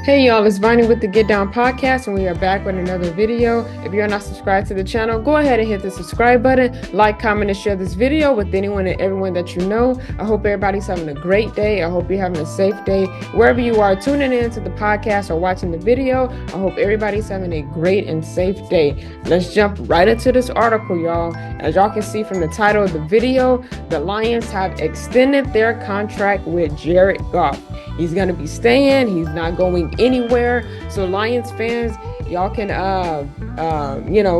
Hey y'all, it's Vonnie with the Get Down Podcast, and we are back with another video. If you're not subscribed to the channel, go ahead and hit the subscribe button, like, comment, and share this video with anyone and everyone that you know. I hope everybody's having a great day. I hope you're having a safe day. Wherever you are tuning in to the podcast or watching the video, I hope everybody's having a great and safe day. Let's jump right into this article, y'all. As y'all can see from the title of the video, the Lions have extended their contract with Jared Goff. He's going to be staying. He's not going anywhere. So Lions fans, y'all can,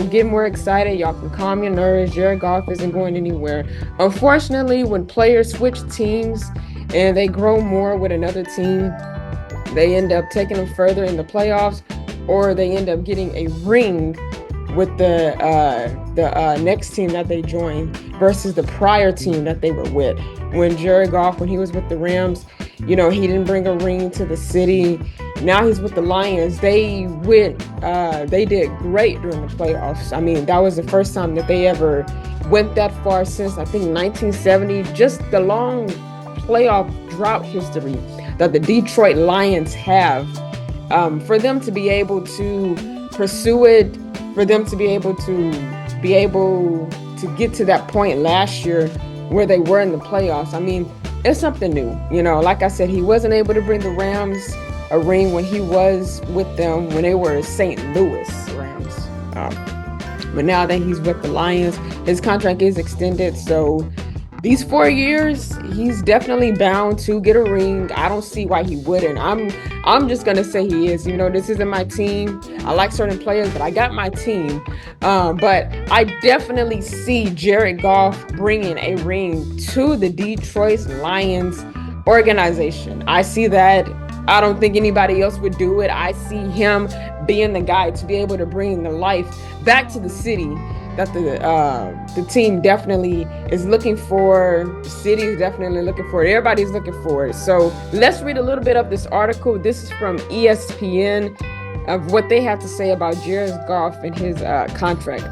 get more excited. Y'all can calm your nerves. Jared Goff isn't going anywhere. Unfortunately, when players switch teams and they grow more with another team, they end up taking them further in the playoffs, or they end up getting a ring with the next team that they joined versus the prior team that they were with. When Jared Goff, when he was with the Rams, he didn't bring a ring to the city. Now he's with the Lions. They did great during the playoffs. I mean, that was the first time that they ever went that far since, I think, 1970. Just the long playoff drought history that the Detroit Lions have. For them to be able to pursue it, for them to be able to get to that point last year where they were in the playoffs. I mean, it's something new. Like I said, he wasn't able to bring the Rams a ring when he was with them when they were St. Louis Rams. But now that he's with the Lions, his contract is extended. So these 4 years, he's definitely bound to get a ring. I don't see why he wouldn't. I'm just going to say he is. This isn't my team. I like certain players, but I got my team. But I definitely see Jared Goff bringing a ring to the Detroit Lions organization. I see that. I don't think anybody else would do it. I see him being the guy to be able to bring the life back to the city that the team definitely is looking for. The city is definitely looking for it. Everybody's looking for it. So let's read a little bit of this article. This is from ESPN of what they have to say about Jared Goff and his contract.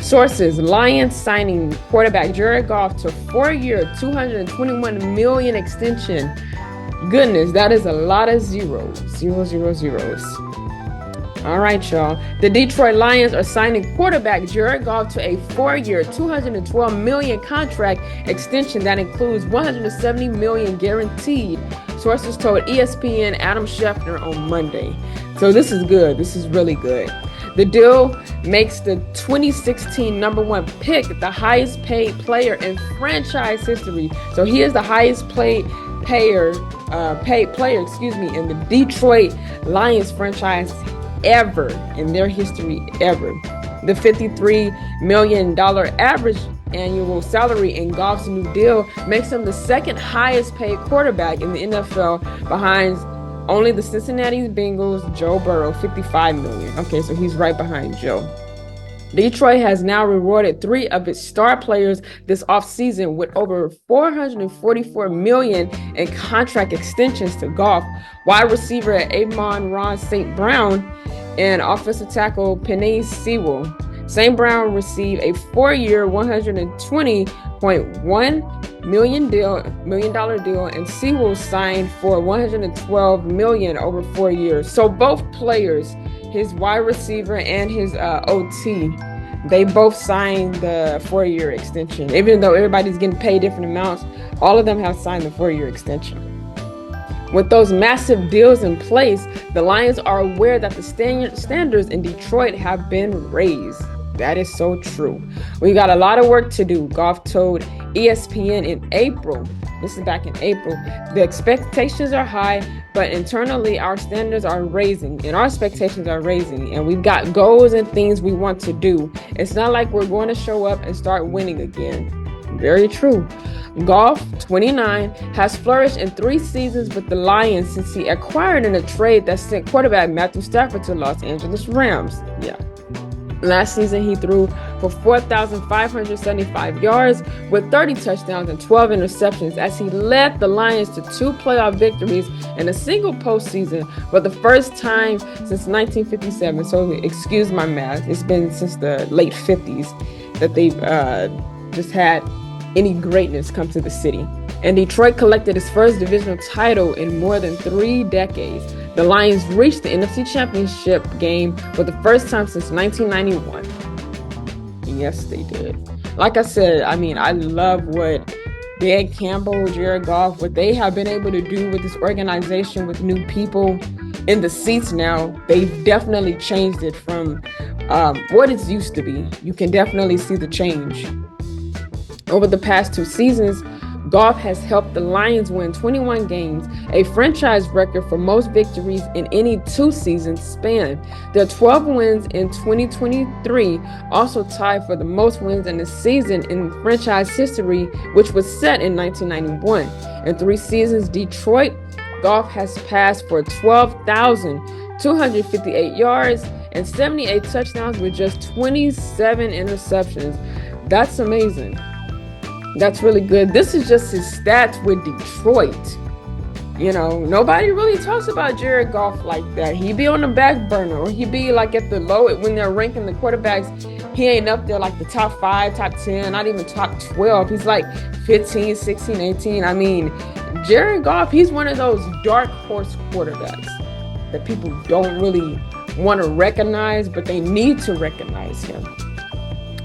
Sources: Lions signing quarterback Jared Goff to 4-year, $221 million extension. Goodness, that is a lot of zeros. Zeros. All right, y'all. The Detroit Lions are signing quarterback Jared Goff to a 4-year, $212 million contract extension that includes $170 million guaranteed, sources told ESPN Adam Schefter on Monday. So this is good. This is really good. The deal makes the 2016 number one pick the highest paid player in franchise history. So he is the highest paid player in the Detroit Lions franchise ever, in their history ever. The $53 million average annual salary in Goff's new deal makes him the second highest paid quarterback in the NFL, behind only the Cincinnati Bengals' Joe Burrow, $55 million. Okay, so he's right behind Joe. Detroit has now rewarded 3 of its star players this offseason with over $444 million in contract extensions to Goff, wide receiver Amon-Ra St. Brown, and offensive tackle Penei Sewell. St. Brown received a 4-year, $120.1 million deal, and Sewell signed for $112 million over 4 years. So both players, his wide receiver and his OT, they both signed the 4-year extension. Even though everybody's getting paid different amounts, all of them have signed the 4-year extension. With those massive deals in place, the Lions are aware that the standards in Detroit have been raised. That is so true. We got a lot of work to do, Goff told ESPN in April. This is back in April. The expectations are high, but internally our standards are raising and our expectations are raising, and we've got goals and things we want to do. It's not like we're going to show up and start winning again. Very true. Goff, 29, has flourished in 3 seasons with the Lions since he acquired in a trade that sent quarterback Matthew Stafford to Los Angeles Rams. Yeah. Last season, he threw for 4,575 yards with 30 touchdowns and 12 interceptions as he led the Lions to 2 playoff victories and a single postseason for the first time since 1957. So excuse my math. It's been since the late 50s that they've just had any greatness come to the city. and Detroit collected its first divisional title in more than 3 decades. The Lions reached the NFC Championship game for the first time since 1991. Yes, they did. Like I said, I mean, I love what Dan Campbell, Jared Goff, what they have been able to do with this organization, with new people in the seats now. They've definitely changed it from what it used to be. You can definitely see the change. Over the past 2 seasons, Goff has helped the Lions win 21 games, a franchise record for most victories in any 2-season span. Their 12 wins in 2023 also tied for the most wins in a season in franchise history, which was set in 1991. In 3 seasons, Detroit, Goff has passed for 12,258 yards and 78 touchdowns with just 27 interceptions. That's amazing. That's really good. This is just his stats with Detroit. You know, nobody really talks about Jared Goff like that. He be on the back burner, or he be like at the low when they're ranking the quarterbacks. He ain't up there like the top 5, top 10, not even top 12. He's like 15, 16, 18. I mean, Jared Goff, he's one of those dark horse quarterbacks that people don't really want to recognize, but they need to recognize him.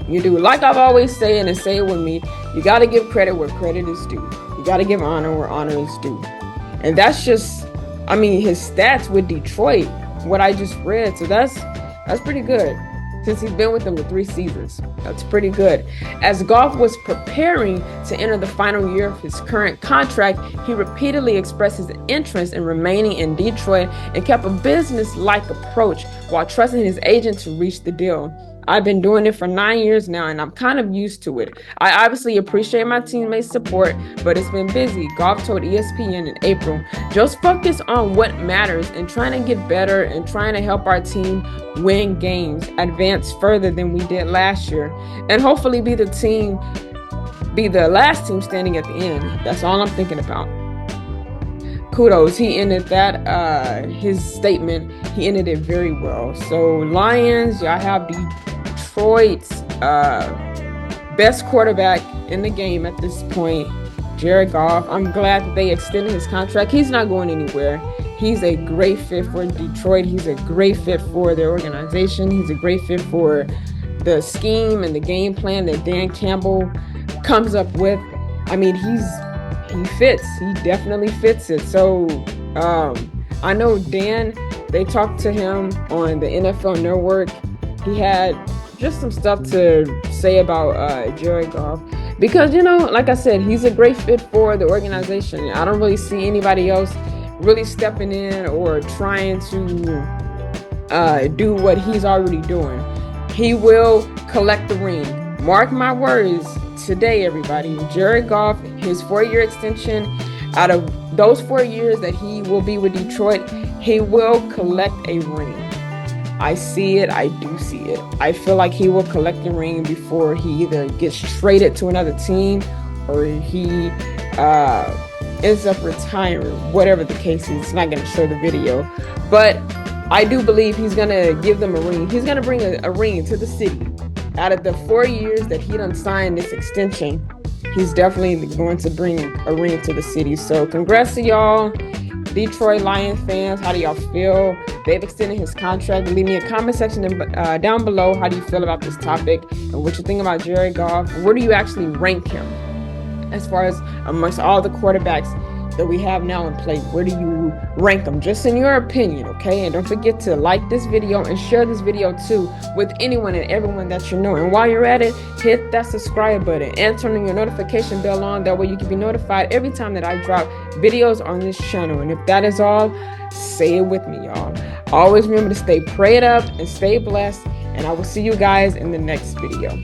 You do. Like I've always said, and say it with me, you got to give credit where credit is due. You got to give honor where honor is due. And that's just, I mean, his stats with Detroit, what I just read. So that's pretty good. Since he's been with them for 3 seasons. That's pretty good. As Goff was preparing to enter the final year of his current contract, he repeatedly expressed his interest in remaining in Detroit and kept a business-like approach while trusting his agent to reach the deal. I've been doing it for 9 years now, and I'm kind of used to it. I obviously appreciate my teammates' support, but it's been busy. Goff told ESPN in April, just focus on what matters and trying to get better and trying to help our team win games, advance further than we did last year, and hopefully be the last team standing at the end. That's all I'm thinking about. Kudos. He ended that, his statement, he ended it very well. So Lions, y'all have Detroit's best quarterback in the game at this point, Jared Goff. I'm glad that they extended his contract. He's not going anywhere. He's a great fit for Detroit. He's a great fit for their organization. He's a great fit for the scheme and the game plan that Dan Campbell comes up with. I mean, he fits. He definitely fits it. So I know Dan, they talked to him on the NFL Network. He had just some stuff to say about Jared Goff. Because, you know, like I said, he's a great fit for the organization. I don't really see anybody else really stepping in or trying to do what he's already doing. He will collect the ring. Mark my words today, everybody. Jared Goff, his 4-year extension, out of those 4 years that he will be with Detroit, he will collect a ring. I see it. I do see it. I feel like he will collect the ring before he either gets traded to another team or he ends up retiring. Whatever the case is, it's not going to show the video. But I do believe he's going to give them a ring. He's going to bring a ring to the city. Out of the 4 years that he done signed this extension, he's definitely going to bring a ring to the city. So congrats to y'all, Detroit Lions fans. How do y'all feel? They've extended his contract. Leave me a comment section down below. How do you feel about this topic and what you think about Jared Goff? Where do you actually rank him as far as amongst all the quarterbacks that we have now in play? Where do you rank them? Just in your opinion, okay? And don't forget to like this video and share this video too with anyone and everyone that you know. And while you're at it, hit that subscribe button and turn your notification bell on. That way you can be notified every time that I drop videos on this channel. And if that is all, say it with me, y'all. Always remember to stay prayed up and stay blessed. And I will see you guys in the next video.